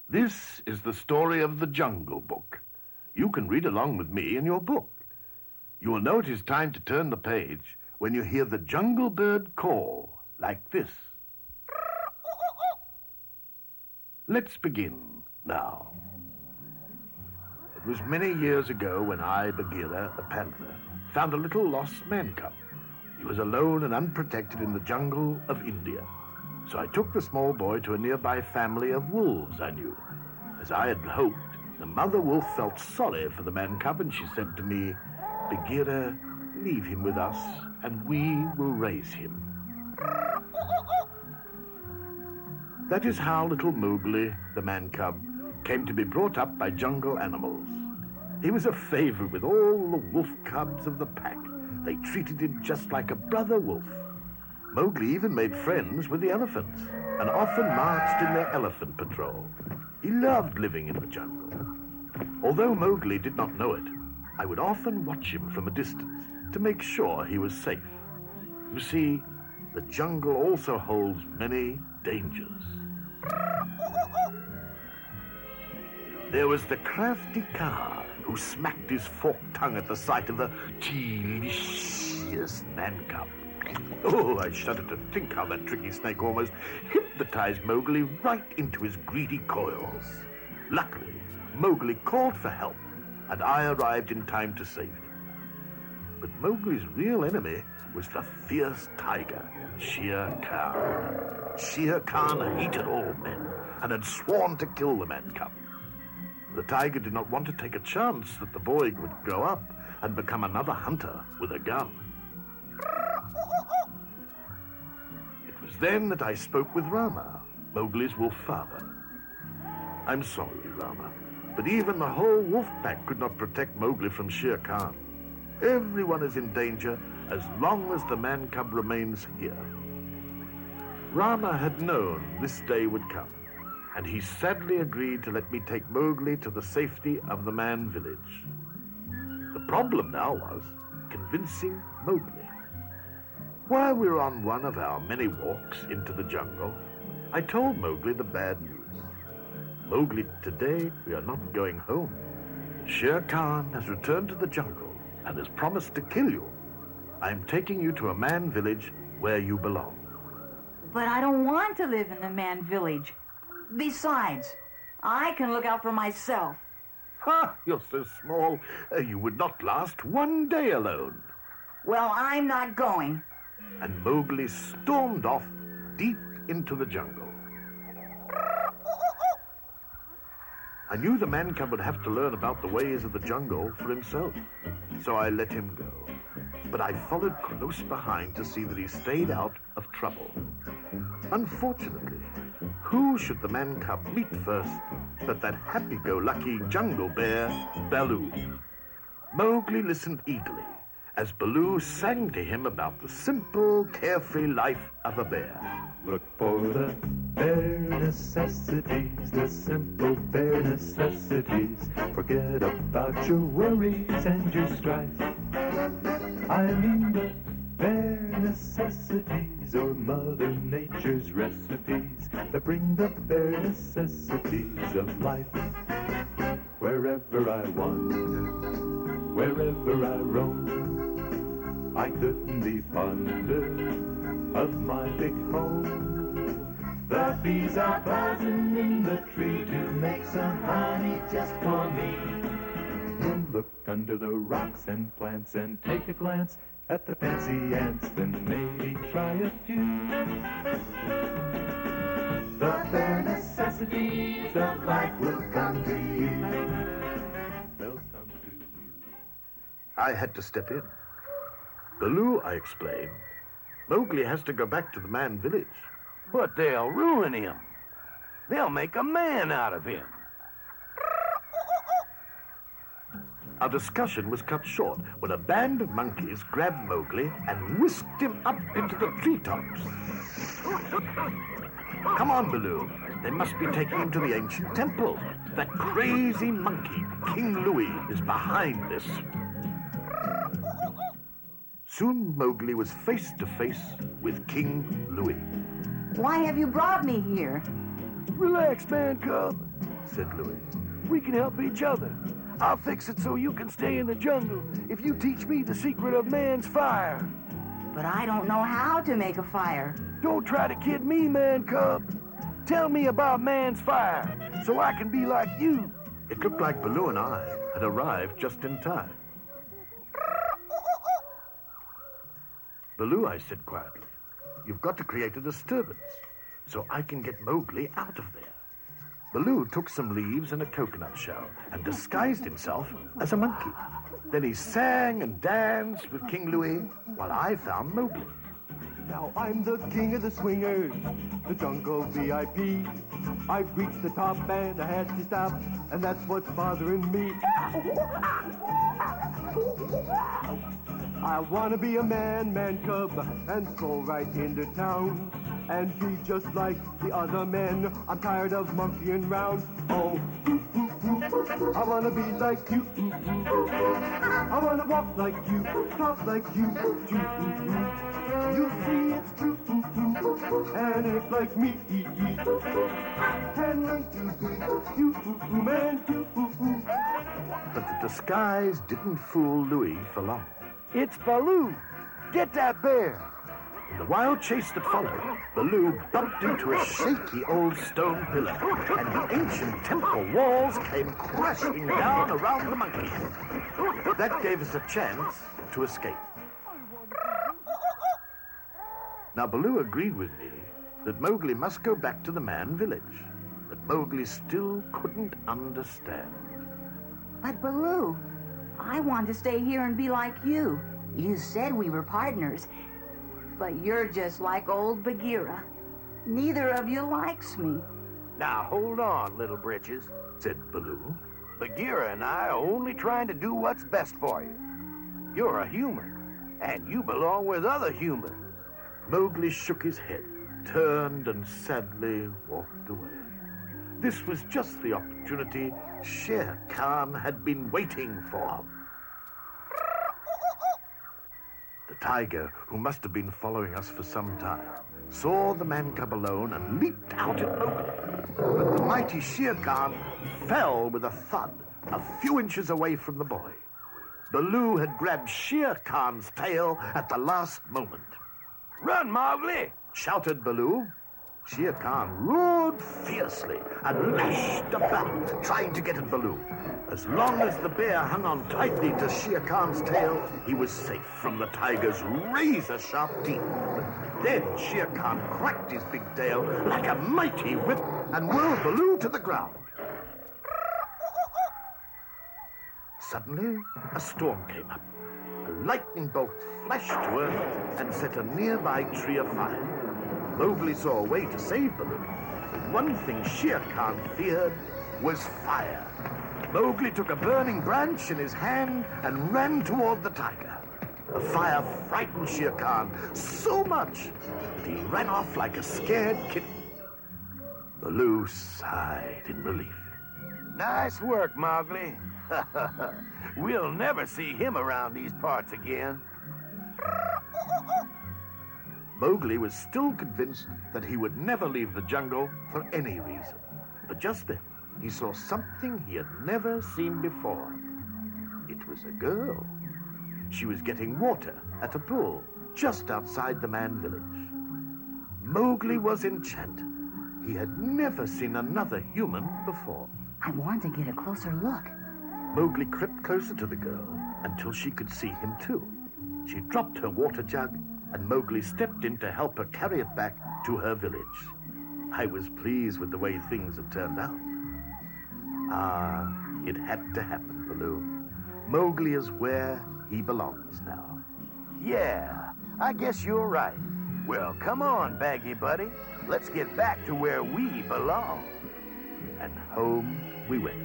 This is the story of the Jungle Book. You can read along with me in your book. You will know it is time to turn the page when you hear the jungle bird call, like this. Let's begin now. It was many years ago when I, Bagheera, the panther, found a little lost man cub. He was alone and unprotected in the jungle of India. So I took the small boy to a nearby family of wolves I knew. As I had hoped, the mother wolf felt sorry for the man cub, and she said to me, Bagheera, leave him with us, and we will raise him. That is how little Mowgli, the man cub, came to be brought up by jungle animals. He was a favorite with all the wolf cubs of the pack. They treated him just like a brother wolf. Mowgli even made friends with the elephants and often marched in their elephant patrol. He loved living in the jungle. Although Mowgli did not know it, I would often watch him from a distance to make sure he was safe. You see, the jungle also holds many dangers. There was the crafty Kaa who smacked his forked tongue at the sight of the delicious man cub. Oh, I shudder to think how that tricky snake almost hypnotized Mowgli right into his greedy coils. Luckily, Mowgli called for help, and I arrived in time to save him. But Mowgli's real enemy was the fierce tiger, Shere Khan. Shere Khan hated all men and had sworn to kill the man cub. The tiger did not want to take a chance that the boy would grow up and become another hunter with a gun. It was then that I spoke with Rama, Mowgli's wolf father. I'm sorry, Rama, but even the whole wolf pack could not protect Mowgli from Shere Khan. Everyone is in danger as long as the man cub remains here. Rama had known this day would come, and he sadly agreed to let me take Mowgli to the safety of the man village. The problem now was convincing Mowgli. While we were on one of our many walks into the jungle, I told Mowgli the bad news. Mowgli, today we are not going home. Shere Khan has returned to the jungle and has promised to kill you. I am taking you to a man village where you belong. But I don't want to live in the man village. Besides, I can look out for myself. Ha! You're so small, you would not last one day alone. Well, I'm not going. And Mowgli stormed off deep into the jungle. I knew the man cub would have to learn about the ways of the jungle for himself, so I let him go. But I followed close behind to see that he stayed out of trouble. Unfortunately, who should the man cub meet first but that happy-go-lucky jungle bear, Baloo? Mowgli listened eagerly as Baloo sang to him about the simple, carefree life of a bear. Look for the bare necessities, the simple bare necessities. Forget about your worries and your strife. I mean the bare necessities, or Mother Nature's recipes that bring the bare necessities of life. Wherever I wander, wherever I roam, I couldn't be fonder of my big home. The bees are buzzing in the tree to make some honey just for me. Look under the rocks and plants and take a glance at the fancy ants, then maybe try a few. The bare necessities of life will come to you. They'll come to you. I had to step in. Baloo, I explained, Mowgli has to go back to the man village. But they'll ruin him. They'll make a man out of him. Our discussion was cut short when a band of monkeys grabbed Mowgli and whisked him up into the treetops. Come on, Baloo. They must be taking him to the ancient temple. That crazy monkey, King Louie, is behind this. Soon Mowgli was face to face with King Louie. Why have you brought me here? Relax, man cub. said Louis. We can help each other. I'll fix it so you can stay in the jungle if you teach me the secret of man's fire. But I don't know how to make a fire. Don't try to kid me, man cub. Tell me about man's fire so I can be like you. It looked like Baloo and I had arrived just in time. Baloo, I said quietly, you've got to create a disturbance so I can get Mowgli out of there. Baloo took some leaves and a coconut shell and disguised himself as a monkey. Then he sang and danced with King Louis while I found Mowgli. Now I'm the king of the swingers, the jungle VIP. I've reached the top and I had to stop, and that's what's bothering me. I wanna be a man cub, and stroll right into town, and be just like the other men. I'm tired of monkeying round. Oh, I wanna be like you. I wanna walk like you, talk like you. You see it's true, and it's like me. Can learn to be you, man, too. But the disguise didn't fool Louis for long. It's Baloo. Get that bear. In the wild chase that followed, Baloo bumped into a shaky old stone pillar, and the ancient temple walls came crashing down around the monkeys. That gave us a chance to escape. Now, Baloo agreed with me that Mowgli must go back to the man village, but Mowgli still couldn't understand. But Baloo, I want to stay here and be like you. You said we were partners, but you're just like old Bagheera. Neither of you likes me. Now hold on, little britches, said Baloo. Bagheera and I are only trying to do what's best for you. You're a human, and you belong with other humans. Mowgli shook his head, turned, and sadly walked away. This was just the opportunity Shere Khan had been waiting for. The tiger, who must have been following us for some time, saw the man-cub alone and leaped out at Mowgli. But the mighty Shere Khan fell with a thud a few inches away from the boy. Baloo had grabbed Shere Khan's tail at the last moment. Run, Mowgli! Shouted Baloo. Shere Khan roared fiercely and lashed about, trying to get at Baloo. As long as the bear hung on tightly to Shere Khan's tail, he was safe from the tiger's razor-sharp teeth. Then Shere Khan cracked his big tail like a mighty whip and whirled Baloo to the ground. Suddenly, a storm came up. A lightning bolt flashed to earth and set a nearby tree afire. Mowgli saw a way to save Baloo. But one thing Shere Khan feared was fire. Mowgli took a burning branch in his hand and ran toward the tiger. The fire frightened Shere Khan so much that he ran off like a scared kitten. Baloo sighed in relief. Nice work, Mowgli. We'll never see him around these parts again. Mowgli was still convinced that he would never leave the jungle for any reason. But just then, he saw something he had never seen before. It was a girl. She was getting water at a pool just outside the man village. Mowgli was enchanted. He had never seen another human before. I want to get a closer look. Mowgli crept closer to the girl until she could see him too. She dropped her water jug, and Mowgli stepped in to help her carry it back to her village. I was pleased with the way things had turned out. Ah, it had to happen, Baloo. Mowgli is where he belongs now. Yeah, I guess you're right. Well, come on, Baggy Buddy. Let's get back to where we belong. And home we went.